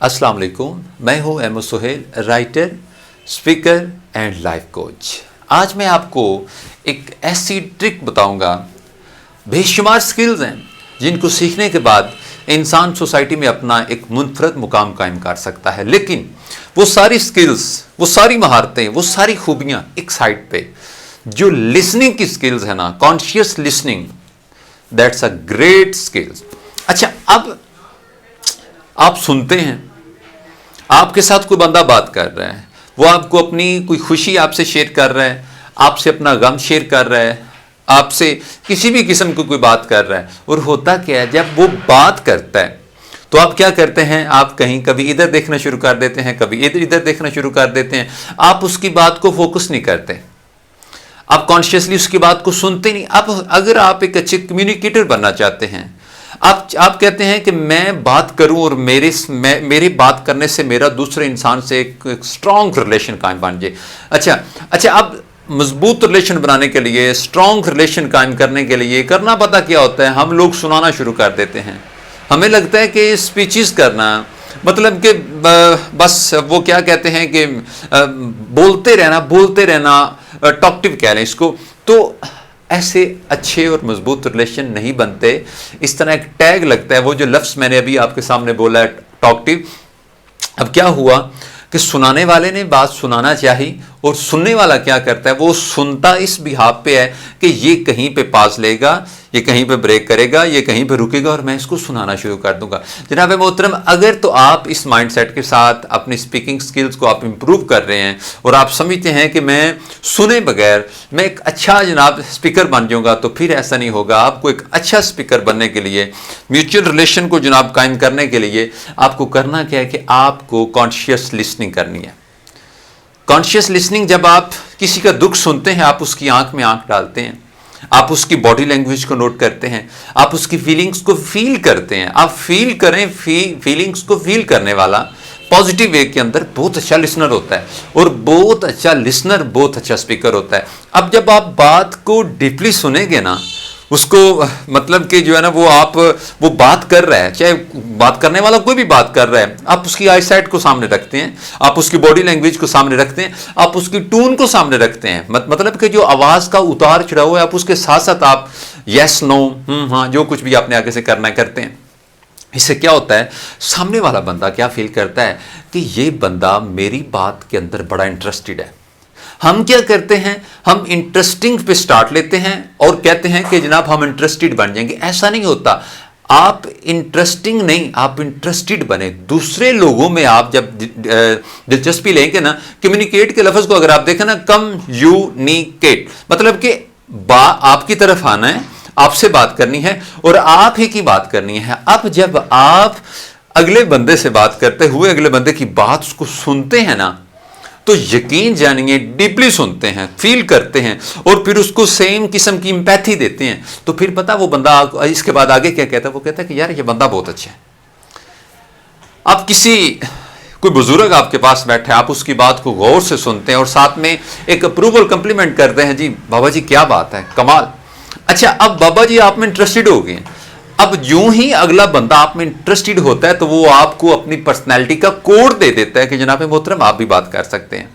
अस्सलाम वालेकुम, मैं हूं Ahmed Suhail, writer, speaker and life coach. आज मैं आपको एक ऐसी ट्रिक बताऊंगा। बेशुमार स्किल्स हैं जिनको सीखने के बाद इंसान सोसाइटी में अपना एक मुनफरद मुकाम कायम कर सकता है, लेकिन वो सारी स्किल्स, वो सारी महारतें, वो सारी खूबियां एक साइड पे, जो लिसनिंग की स्किल्स है ना, conscious listening, that's a great skills. अच्छा, अब आप सुनते हैं, आपके साथ कोई बंदा बात कर रहा है, वो आपको अपनी कोई खुशी आपसे शेयर कर रहा है, आपसे अपना गम शेयर कर रहा है, आपसे किसी भी किस्म की कोई बात कर रहा है, और होता क्या है, जब वो बात करता है तो आप क्या करते हैं, आप कहीं कभी इधर देखना शुरू कर देते हैं, कभी इधर देखना शुरू कर देते हैं। आप उसकी बात को फोकस नहीं करते, आप कॉन्शियसली उसकी बात को सुनते नहीं। अब अगर आप एक अच्छे कम्युनिकेटर बनना चाहते हैं, आप कहते हैं कि मैं बात करूं और मेरे बात करने से मेरा दूसरे इंसान से एक स्ट्रॉन्ग रिलेशन कायम बन जाए। अच्छा, अब मजबूत रिलेशन बनाने के लिए, स्ट्रॉन्ग रिलेशन कायम करने के लिए करना पता क्या होता है, हम लोग सुनाना शुरू कर देते हैं। हमें लगता है कि स्पीचेस करना मतलब कि बस वो क्या कहते हैं कि बोलते रहना, टॉकटिव कह लें इसको। तो ऐसे अच्छे और मजबूत रिलेशन नहीं बनते। इस तरह एक टैग लगता है, वो जो लफ्ज़ मैंने अभी आपके सामने बोला है, टॉकटिव। अब क्या हुआ कि सुनाने वाले ने बात सुनाना चाहिए, और सुनने वाला क्या करता है, वो सुनता इस बिहाफ पे है कि ये कहीं पे पास लेगा, ये कहीं पे ब्रेक करेगा, ये कहीं पे रुकेगा और मैं इसको सुनाना शुरू कर दूंगा। जनाब मोहतरम, अगर तो आप इस माइंडसेट के साथ अपनी स्पीकिंग स्किल्स को आप इंप्रूव कर रहे हैं और आप समझते हैं कि मैं सुने बगैर मैं एक अच्छा जनाब स्पीकर बन जाऊंगा, तो फिर ऐसा नहीं होगा। आपको एक अच्छा स्पीकर बनने के लिए, म्यूचुअल रिलेशन को जनाब कायम करने के लिए आपको करना क्या है कि आपको कॉन्शियस लिसनिंग करनी है। कॉन्शियस लिसनिंग, जब आप किसी का दुख सुनते हैं, आप उसकी आंख में आंख डालते हैं, आप उसकी बॉडी लैंग्वेज को नोट करते हैं, आप उसकी फीलिंग्स को फील करते हैं। आप फील करें, फीलिंग्स को फील करने वाला पॉजिटिव वे के अंदर बहुत अच्छा लिसनर होता है, और बहुत अच्छा लिसनर बहुत अच्छा स्पीकर होता है। अब जब आप बात को डीपली सुनेंगे ना, उसको मतलब कि जो है ना, वो बात कर रहा है, चाहे बात करने वाला कोई भी बात कर रहा है, आप उसकी आई साइट को सामने रखते हैं, आप उसकी बॉडी लैंग्वेज को सामने रखते हैं, आप उसकी टून को सामने रखते हैं, मतलब कि जो आवाज़ का उतार चढ़ाव है, आप उसके साथ साथ आप यस नो हाँ जो कुछ भी आपने आगे से करना है करते हैं। इससे क्या होता है, सामने वाला बंदा क्या फील करता है कि ये बंदा मेरी बात के अंदर बड़ा इंटरेस्टेड है। हम क्या करते हैं, हम इंटरेस्टिंग पे स्टार्ट लेते हैं और कहते हैं कि जनाब हम इंटरेस्टेड बन जाएंगे। ऐसा नहीं होता। आप इंटरेस्टिंग नहीं, आप इंटरेस्टेड बने। दूसरे लोगों में आप जब दिलचस्पी लेंगे ना, कम्युनिकेट के लफ्ज़ को अगर आप देखें ना, कम्युनिकेट मतलब कि आपकी तरफ आना है, आपसे बात करनी है और आप ही की बात करनी है। अब जब आप अगले बंदे से बात करते हुए अगले बंदे की बात उसको सुनते हैं ना, तो यकीन जानिए डीपली सुनते हैं, फील करते हैं और फिर उसको सेम किस्म की एम्पैथी देते हैं, तो फिर पता वो बंदा इसके बाद आगे क्या कहता है, वो कहता है कि यार ये बंदा बहुत अच्छा है। आप कोई बुजुर्ग आपके पास बैठे, आप उसकी बात को गौर से सुनते हैं और साथ में एक अप्रूवल कंप्लीमेंट करते हैं, जी बाबा जी क्या बात है, कमाल। अच्छा, अब बाबा जी आप में इंटरेस्टेड हो गए। अब यूं ही अगला बंदा आप में इंटरेस्टेड होता है तो वो आपको अपनी पर्सनैलिटी का कोड दे देता है कि जनाब मोहतरम आप भी बात कर सकते हैं।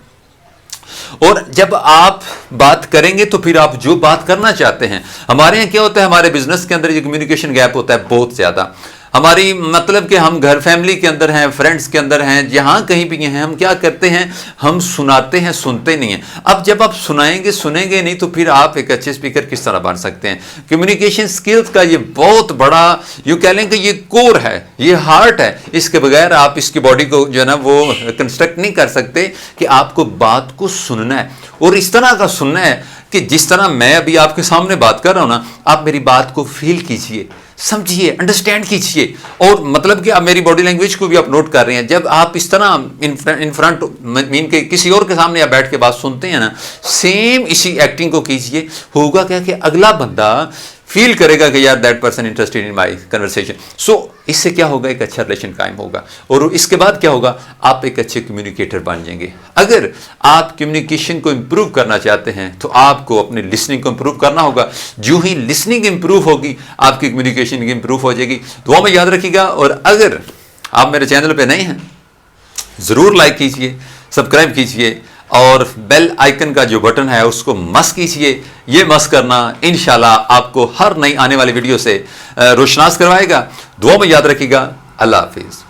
और जब आप बात करेंगे तो फिर आप जो बात करना चाहते हैं, हमारे यहाँ क्या होता है, हमारे बिजनेस के अंदर जो कम्युनिकेशन गैप होता है बहुत ज्यादा। हमारी मतलब कि हम घर फैमिली के अंदर हैं, फ्रेंड्स के अंदर हैं, जहां कहीं भी हैं, हम क्या करते हैं, हम सुनाते हैं, सुनते नहीं हैं। अब जब आप सुनेंगे नहीं तो फिर आप एक अच्छे स्पीकर किस तरह बन सकते हैं। कम्युनिकेशन स्किल्स का ये बहुत बड़ा, यूं कह लें कि ये कोर है, ये हार्ट है। इसके बगैर आप इसकी बॉडी को जो है ना वो कंस्ट्रक्ट नहीं कर सकते कि आपको बात को सुनना है, और इस तरह का सुनना है कि जिस तरह मैं अभी आपके सामने बात कर रहा हूं ना, आप मेरी बात को फील कीजिए, समझिए, अंडरस्टैंड कीजिए, और मतलब कि आप मेरी बॉडी लैंग्वेज को भी आप नोट कर रहे हैं। जब आप इस तरह इन फ्रंट मीन के किसी और के सामने आप बैठ के बात सुनते हैं ना, सेम इसी एक्टिंग को कीजिए। होगा क्या कि अगला बंदा फील करेगा कि यार that person interested in my conversation. So इससे क्या होगा, एक अच्छा रिलेशन कायम होगा, और इसके बाद क्या होगा, आप एक अच्छे कम्युनिकेटर बन जाएंगे। अगर आप कम्युनिकेशन को इंप्रूव करना चाहते हैं तो आपको अपनी लिसनिंग को इंप्रूव करना होगा। जो ही लिसनिंग इंप्रूव होगी आपकी कम्युनिकेशन इंप्रूव हो जाएगी। दुआ में याद रखिएगा, और अगर आप मेरे चैनल पे नए हैं ضرور لائک کیجئے، سبسکرائب کیجئے اور بیل آئیکن کا جو بٹن ہے اس کو مس کیجئے. یہ مس کرنا انشاءاللہ آپ کو ہر نئی آنے والی ویڈیو سے روشناس کروائے گا. دعا میں یاد رکھیے گا. اللہ حافظ.